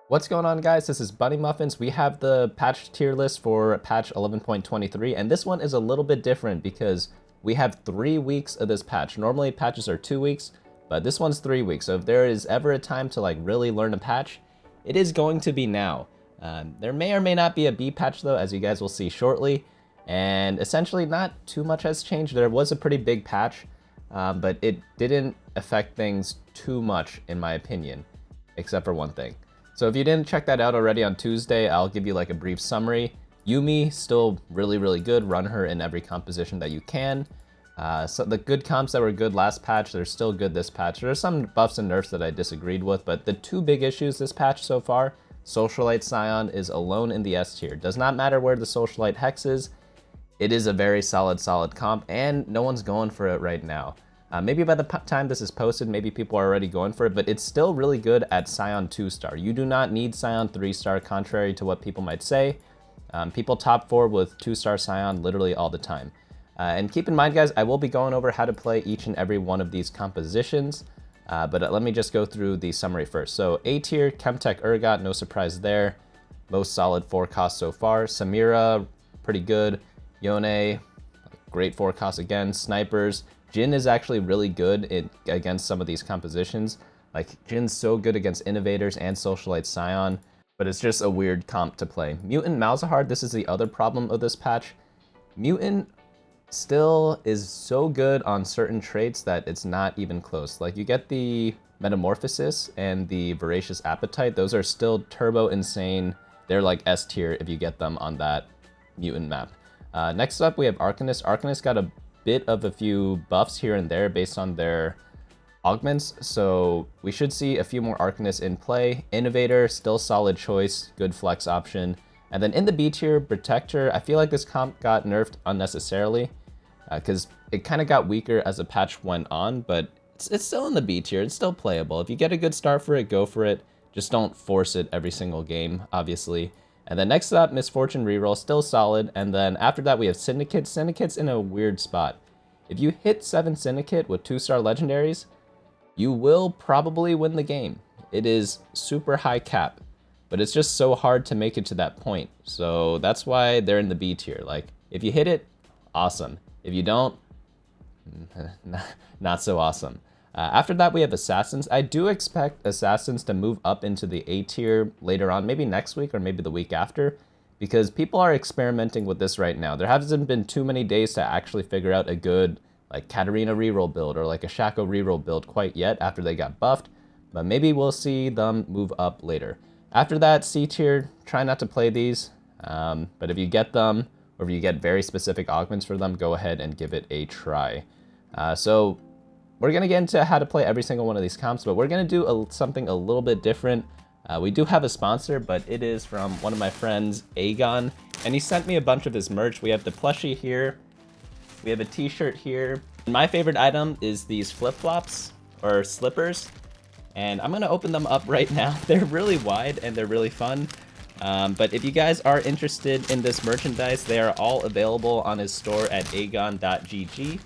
What's going on, guys? This is BunnyMuffins. We have the patch tier list for patch 11.23, and this one is a little bit different because we have 3 weeks of this patch. Normally patches are 2 weeks, but this one's 3 weeks. So if there is ever a time to like really learn a patch, it is going to be now. There may or may not be a B patch though, as you guys will see shortly. And essentially not too much has changed. There was a pretty big patch, but it didn't affect things too much in my opinion, except for one thing. So if you didn't check that out already on Tuesday, I'll give you like a brief summary. Yuumi, still really good. Run her in every composition that you can. So the good comps that were good last patch, they're still good this patch. There are some buffs and nerfs that I disagreed with, but the two big issues this patch so far, Socialite Sion is alone in the S tier. Does not matter where the Socialite Hex is. It is a very solid comp, and no one's going for it right now. Maybe by the time this is posted, maybe people are already going for it, but it's still really good at Sion 2-star. You do not need Sion 3-star, contrary to what people might say. People top 4 with 2-star Sion literally all the time. And keep in mind, guys, I will be going over how to play each and every one of these compositions, but let me just go through the summary first. So A tier, Chemtech Urgot, no surprise there. Most solid forecast so far. Samira, pretty good. Yone, great forecast again. Snipers. Jhin is actually really good against some of these compositions. Like, Jin's so good against Innovators and Socialite Sion, but it's just a weird comp to play. Mutant Malzahar, this is the other problem of this patch. Mutant still is so good on certain traits that it's not even close. Like, you get the Metamorphosis and the Voracious Appetite. Those are still turbo insane. They're like S tier if you get them on that Mutant map. Next up, we have Arcanists. Arcanists got a bit of a few buffs here and there based on their augments, so we should see a few more Arcanists in play. Innovator, still solid choice, good flex option. And then in the B tier, Protector, I feel like this comp got nerfed unnecessarily because it kind of got weaker as the patch went on, but it's still in the B tier, it's still playable. If you get a good start for it, go for it. Just don't force it every single game, obviously. And then next up, Misfortune Reroll, still solid. And then after that, we have Syndicate. Syndicate's in a weird spot. If you hit 7 Syndicate with 2-star legendaries, you will probably win the game. It is super high cap, but it's just so hard to make it to that point. So that's why they're in the B tier. Like, if you hit it, awesome. If you don't, not so awesome. After that, we have Assassins. I do expect Assassins to move up into the A tier later on, maybe next week or maybe the week after, because people are experimenting with this right now. There hasn't been too many days to actually figure out a good like Katarina reroll build or like a Shaco reroll build quite yet after they got buffed, but maybe we'll see them move up later. After that, C tier, try not to play these, but if you get them or if you get very specific augments for them, go ahead and give it a try. So we're going to get into how to play every single one of these comps, but we're going to do something a little bit different. We do have a sponsor, but it is from one of my friends, Aegon, and he sent me a bunch of his merch. We have the plushie here. We have a t-shirt here. My favorite item is these flip-flops, or slippers, and I'm going to open them up right now. They're really wide and they're really fun. But if you guys are interested in this merchandise, they are all available on his store at aegon.gg.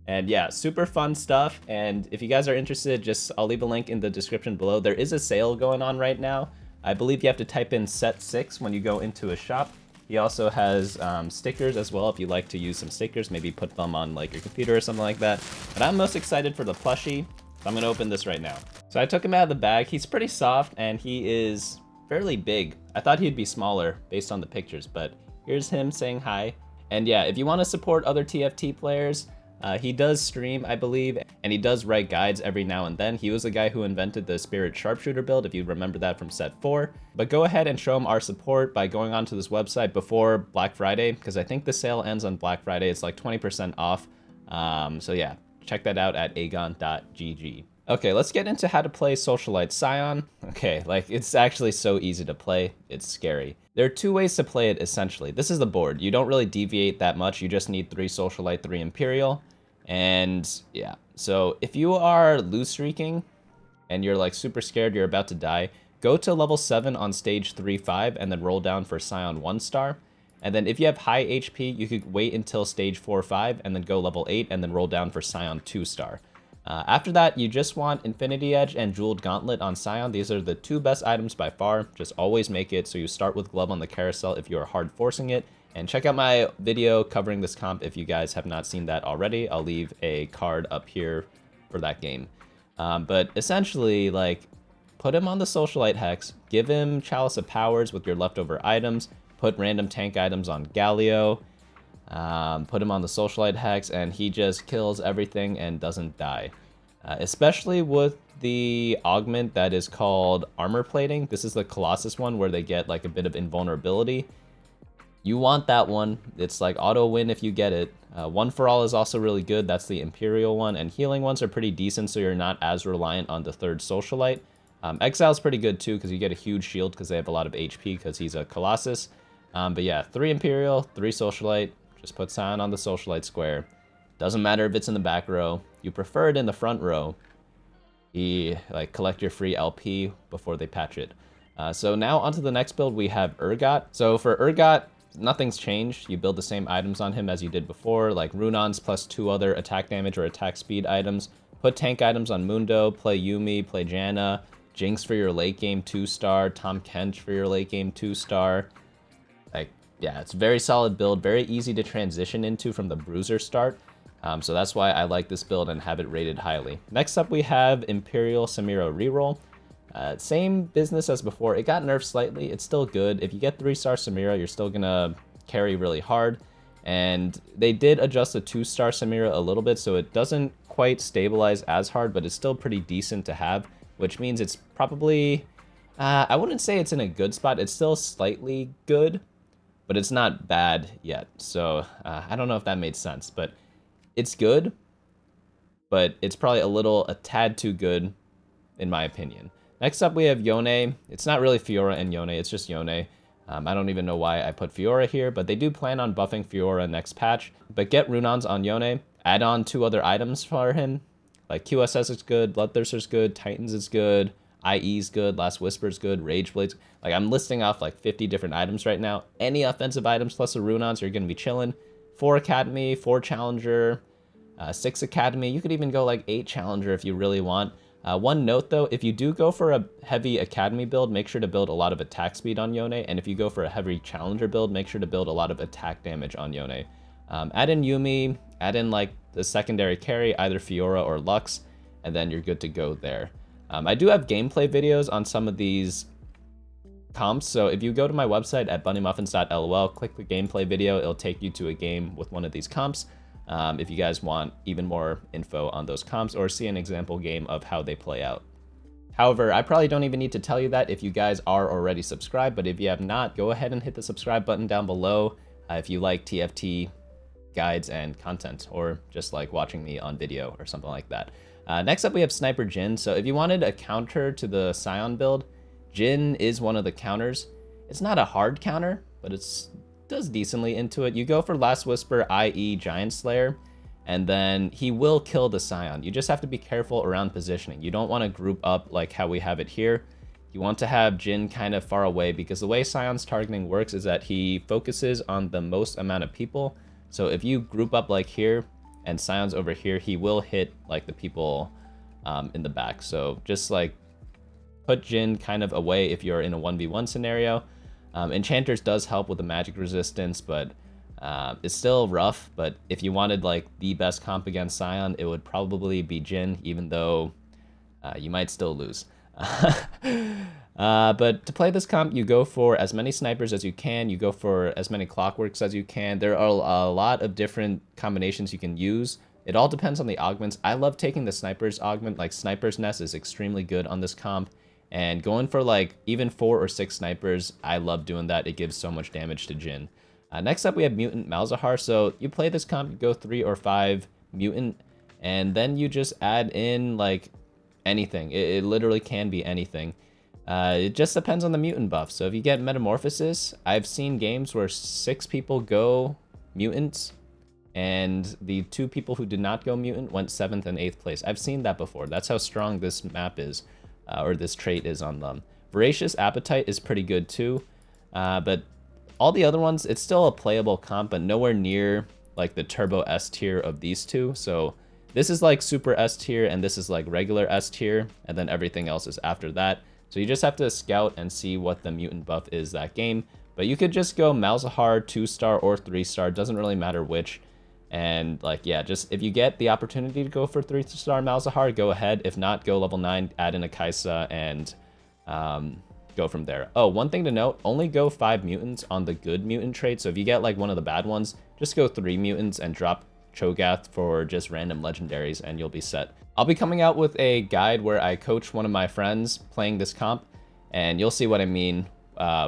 And yeah, super fun stuff. And if you guys are interested, I'll leave a link in the description below. There is a sale going on right now. I believe you have to type in set 6 when you go into a shop. He also has stickers as well if you like to use some stickers, maybe put them on like your computer or something like that. But I'm most excited for the plushie, so I'm gonna open this right now. So I took him out of the bag. He's pretty soft and he is fairly big. I thought he'd be smaller based on the pictures, but here's him saying hi. And yeah, if you want to support other TFT players, he does stream, I believe, and he does write guides every now and then. He was the guy who invented the Spirit Sharpshooter build, if you remember that from set 4. But go ahead and show him our support by going onto this website before Black Friday, because I think the sale ends on Black Friday. It's like 20% off. So yeah, check that out at aegon.gg. Okay, let's get into how to play Socialite Sion. Okay, like, it's actually so easy to play. It's scary. There are 2 ways to play it, essentially. This is the board. You don't really deviate that much. You just need 3 Socialite, 3 Imperial. And yeah, so if you are lose streaking and you're like super scared you're about to die, go to level 7 on stage 3-5 and then roll down for Sion 1-star. And then if you have high HP, you could wait until stage 4-5 and then go level 8 and then roll down for Sion 2-star. After that, you just want Infinity Edge and Jeweled Gauntlet on Sion. These are the two best items by far. Just always make it so you start with Glove on the Carousel if you are hard forcing it. And check out my video covering this comp if you guys have not seen that already. I'll leave a card up here for that game. But essentially, like, put him on the Socialite Hex, give him Chalice of Powers with your leftover items, put random tank items on Galio, put him on the Socialite Hex, and he just kills everything and doesn't die. Especially with the augment that is called Armor Plating. This is the Colossus one where they get like a bit of invulnerability. You want that one. It's like auto win if you get it. One for All is also really good. That's the Imperial one. And healing ones are pretty decent, so you're not as reliant on the third Socialite. Exile's pretty good too, because you get a huge shield because they have a lot of HP because he's a Colossus. But yeah, 3 Imperial, 3 Socialite. Just put Sion on the Socialite square. Doesn't matter if it's in the back row. You prefer it in the front row. Collect your free LP before they patch it. So now onto the next build, we have Urgot. So for Urgot, nothing's changed. You build the same items on him as you did before, like Runons plus 2 other attack damage or attack speed items. Put tank items on Mundo, play Yuumi, play Janna, Jinx for your late game 2-star, Tom Kench for your late game 2-star. Yeah, it's a very solid build, very easy to transition into from the Bruiser start. So that's why I like this build and have it rated highly. Next up, we have Imperial Samira Reroll. Same business as before. It got nerfed slightly. It's still good. If you get 3-star Samira, you're still gonna carry really hard. And they did adjust the 2-star Samira a little bit, so it doesn't quite stabilize as hard, but it's still pretty decent to have, which means it's probably, I wouldn't say it's in a good spot. It's still slightly good, but it's not bad yet. So I don't know if that made sense, but it's good, but it's probably a tad too good, in my opinion. Next up, we have Yone. It's not really Fiora and Yone, it's just Yone. I don't even know why I put Fiora here, but they do plan on buffing Fiora next patch. But get Runons on Yone, add on 2 other items for him. Like QSS is good, Bloodthirster's good, Titans is good, IE's good, Last Whisper's good, Rage Blades. Like, I'm listing off like 50 different items right now. Any offensive items plus the Runons are going to be chilling. 4 Academy, 4 Challenger, 6 Academy. You could even go like 8 Challenger if you really want. One note though, if you do go for a heavy Academy build, make sure to build a lot of attack speed on Yone. And if you go for a heavy Challenger build, make sure to build a lot of attack damage on Yone. Add in Yuumi, add in like the secondary carry, either Fiora or Lux, and then you're good to go there. I do have gameplay videos on some of these comps, so if you go to my website at bunnymuffins.lol, click the gameplay video, it'll take you to a game with one of these comps. If you guys want even more info on those comps or see an example game of how they play out. However, I probably don't even need to tell you that if you guys are already subscribed, but if you have not, go ahead and hit the subscribe button down below if you like TFT guides and content, or just like watching me on video or something like that. Next up, we have Sniper Jhin. So if you wanted a counter to the Sion build, Jhin is one of the counters. It's not a hard counter, but it does decently into it. You go for Last Whisper, i.e. Giant Slayer, and then he will kill the Sion. You just have to be careful around positioning. You don't want to group up like how we have it here. You want to have Jhin kind of far away, because the way Sion's targeting works is that he focuses on the most amount of people. So if you group up like here and Sion's over here, he will hit like the people in the back. So just like put Jhin kind of away if you're in a 1v1 scenario. Enchanters does help with the magic resistance, but it's still rough. But if you wanted like the best comp against Sion, it would probably be Jhin, even though you might still lose. But to play this comp, you go for as many snipers as you can, you go for as many clockworks as you can. There are a lot of different combinations you can use. It all depends on the augments. I love taking the sniper's augment, like Sniper's Nest is extremely good on this comp. And going for like even 4 or 6 snipers, I love doing that. It gives so much damage to Jhin. Next up, we have Mutant Malzahar. So you play this comp, you go 3 or 5 Mutant, and then you just add in like anything. It literally can be anything. It just depends on the mutant buff. So if you get Metamorphosis, I've seen games where 6 people go mutants, and the 2 people who did not go mutant went 7th and 8th place. I've seen that before. That's how strong this map is, or this trait is on them. Voracious Appetite is pretty good too, but all the other ones, it's still a playable comp, but nowhere near like the Turbo S tier of these two. So This is like super S tier, and this is like regular S tier, and then everything else is after that. So you just have to scout and see what the mutant buff is that game. But you could just go Malzahar 2-star or 3-star, doesn't really matter which. And like, yeah, just if you get the opportunity to go for 3-star Malzahar, go ahead. If not, go level 9, add in a Kaisa, and go from there. Oh, one thing to note, only go 5 mutants on the good mutant trait. So if you get like one of the bad ones, just go 3 mutants and drop Cho'Gath for just random legendaries and you'll be set. I'll be coming out with a guide where I coach one of my friends playing this comp, and you'll see what I mean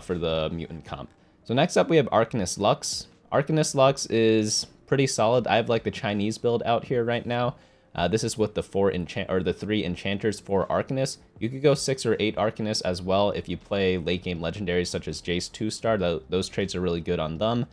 for the mutant comp. So next up we have Arcanist Lux. Arcanist Lux is pretty solid. I have like the Chinese build out here right now. This is with the 3 enchanters for Arcanists. You could go 6 or 8 Arcanists as well if you play late game legendaries such as Jace 2-star. Those traits are really good on them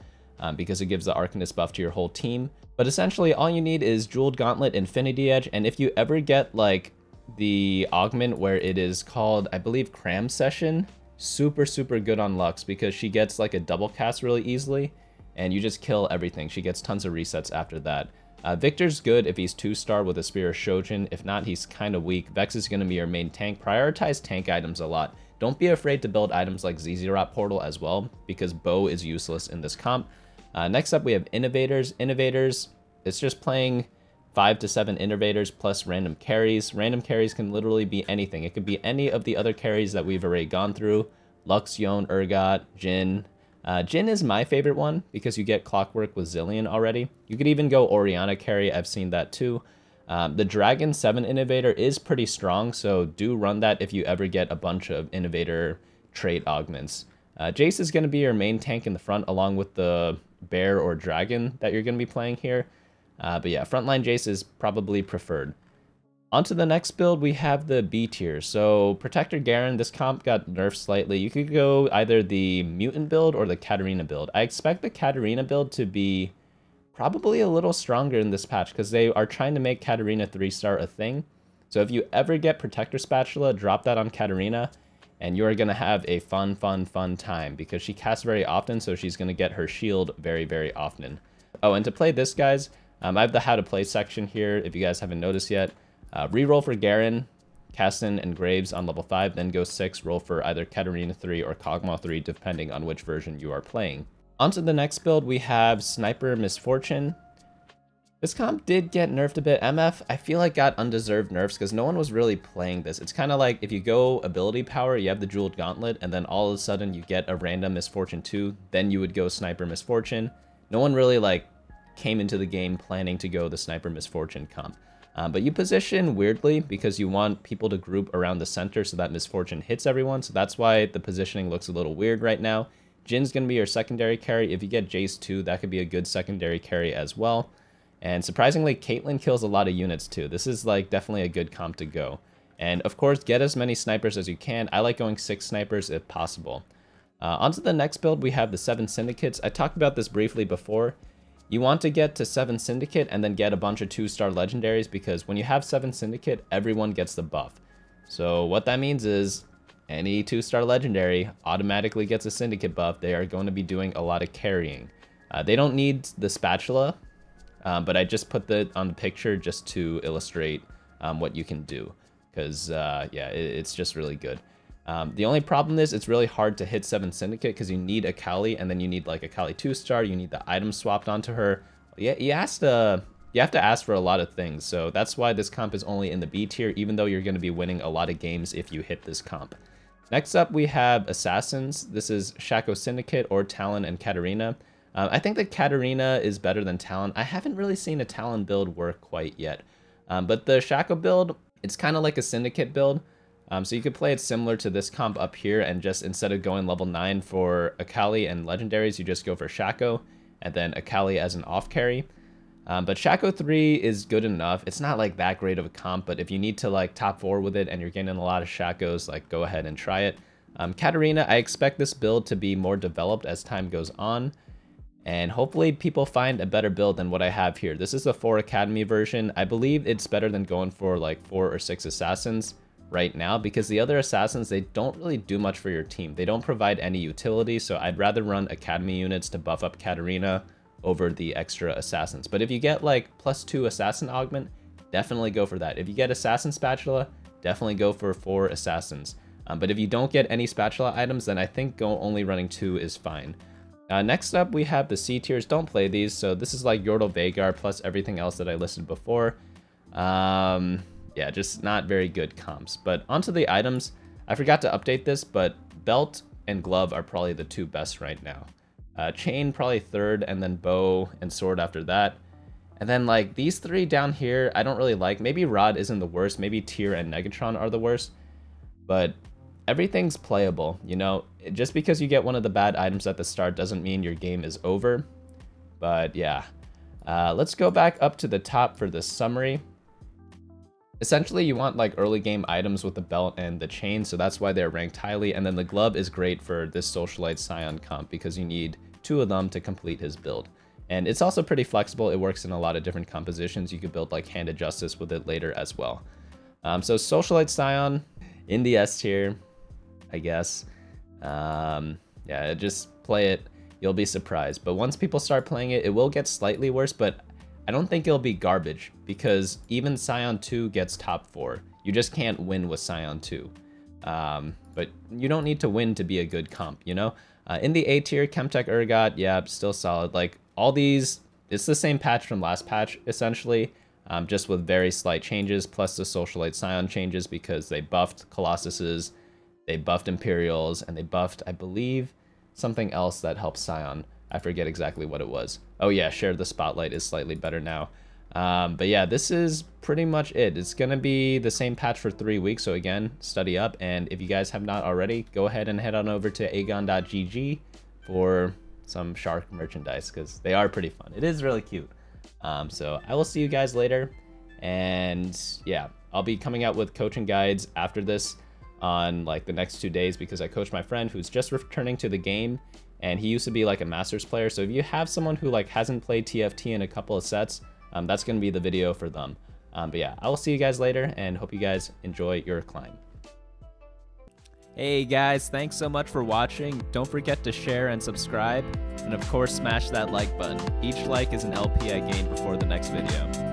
because it gives the Arcanist buff to your whole team. But essentially all you need is Jeweled Gauntlet, Infinity Edge, and if you ever get like the augment where it is called, I believe, Cram Session, super good on Lux because she gets like a double cast really easily and you just kill everything. She gets tons of resets after that. Victor's good if he's 2-star with a Spear of Shojin. If not, he's kind of weak. Vex is going to be your main tank. Prioritize tank items a lot. Don't be afraid to build items like Zz'Rot Portal as well, because bow is useless in this comp. Next up, we have Innovators. Innovators, it's just playing 5 to 7 Innovators plus random carries. Random carries can literally be anything. It could be any of the other carries that we've already gone through. Lux, Yone, Urgot, Jhin. Jhin is my favorite one because you get Clockwork with Zillion already. You could even go Orianna carry. I've seen that too. The Dragon 7 Innovator is pretty strong, so do run that if you ever get a bunch of Innovator trait augments. Jace is going to be your main tank in the front along with the Bear or Dragon that you're going to be playing here. But yeah, frontline Jace is probably preferred. On to the next build, we have the B tier. So Protector Garen, this comp got nerfed slightly. You could go either the Mutant build or the Katarina build. I expect the Katarina build to be probably a little stronger in this patch because they are trying to make Katarina 3-star a thing. So if you ever get Protector Spatula, drop that on Katarina and you're going to have a fun time because she casts very often, so she's going to get her shield very often. Oh, and to play this, guys, I have the how to play section here if you guys haven't noticed yet. Reroll for Garen, Caston, and Graves on level 5, then go 6, roll for either Katarina 3 or Kogmaw 3, depending on which version you are playing. On to the next build, we have Sniper Misfortune. This comp did get nerfed a bit. MF, I feel like got undeserved nerfs because no one was really playing this. It's kind of like if you go ability power, you have the Jeweled Gauntlet, and then all of a sudden you get a random Misfortune 2, then you would go Sniper Misfortune. No one really like came into the game planning to go the Sniper Misfortune comp. But you position weirdly because you want people to group around the center so that Misfortune hits everyone. So that's why the positioning looks a little weird right now. Jin's going to be your secondary carry. If you get Jace 2, that could be a good secondary carry as well. And surprisingly, Caitlyn kills a lot of units too. This is like definitely a good comp to go. And of course, get as many snipers as you can. I like going 6 snipers if possible. On to the next build, we have the 7 Syndicates. I talked about this briefly before. You want to get to 7 Syndicate and then get a bunch of 2-star legendaries because when you have 7 Syndicate, everyone gets the buff. So what that means is any 2-star legendary automatically gets a Syndicate buff. They are going to be doing a lot of carrying. They don't need the spatula, but I just put that on the picture just to illustrate what you can do because yeah, it's just really good. The only problem is it's really hard to hit 7 Syndicate because you need a Kali and then you need like a Kali 2-star. You need the item swapped onto her. Yeah, you have to ask for a lot of things. So that's why this comp is only in the B tier, even though you're going to be winning a lot of games if you hit this comp. Next up, we have Assassins. This is Shaco Syndicate or Talon and Katarina. I think that Katarina is better than Talon. I haven't really seen a Talon build work quite yet. But the Shaco build, it's kind of like a Syndicate build. So you could play it similar to this comp up here and just instead of going level 9 for Akali and legendaries, you just go for Shaco and then Akali as an off carry. But Shaco 3 is good enough. It's not like that great of a comp, but if you need to like top 4 with it and you're getting a lot of Shacos, like go ahead and try it. Katarina, I expect this build to be more developed as time goes on. And hopefully people find a better build than what I have here. This is the 4 Academy version. I believe it's better than going for like 4 or 6 Assassins right now because the other Assassins, they don't really do much for your team. They don't provide any utility, so I'd rather run Academy units to buff up Katarina over the extra Assassins. But if you get like +2 Assassin augment, definitely go for that. If you get Assassin Spatula, definitely go for 4 Assassins. But if you don't get any Spatula items, then I think only running 2 is fine. Next up, we have the C tiers. Don't play these. So this is like Yordle Vagar plus everything else that I listed before. Yeah, just not very good comps. But onto the items. I forgot to update this, but Belt and Glove are probably the 2 best right now. Chain probably 3rd, and then Bow and Sword after that. And then like these 3 down here, I don't really like. Maybe Rod isn't the worst. Maybe Tyr and Negatron are the worst. But everything's playable, you know? Just because you get one of the bad items at the start doesn't mean your game is over. But yeah. Let's go back up to the top for the summary. Essentially, you want like early game items with the belt and the chain, so that's why they're ranked highly. And then the glove is great for this Socialite Sion comp because you need 2 of them to complete his build. And it's also pretty flexible. It works in a lot of different compositions. You could build like Hand of Justice with it later as well. So Socialite Sion in the S tier, I guess. Yeah, just play it. You'll be surprised. But once people start playing it, it will get slightly worse, but I don't think it'll be garbage because even Sion 2 gets top 4. You just can't win with Sion 2. But you don't need to win to be a good comp, you know? In the A tier, Chemtech Urgot, yeah, still solid. Like all these, it's the same patch from last patch, essentially, just with very slight changes, plus the Socialite Sion changes because they buffed Colossuses, they buffed Imperials, and they buffed, I believe, something else that helps Sion. I forget exactly what it was. Oh yeah, Share the Spotlight is slightly better now. But yeah, this is pretty much it. It's gonna be the same patch for 3 weeks, so again, study up. And if you guys have not already, go ahead and head on over to agon.gg for some shark merchandise, because they are pretty fun. It is really cute. So I will see you guys later. And yeah, I'll be coming out with coaching guides after this on like the next 2 days because I coach my friend who's just returning to the game. And he used to be like a Masters player. So if you have someone who like hasn't played TFT in a couple of sets, that's going to be the video for them. But yeah, I will see you guys later and hope you guys enjoy your climb. Hey guys, thanks so much for watching. Don't forget to share and subscribe. And of course, smash that like button. Each like is an LP I gain before the next video.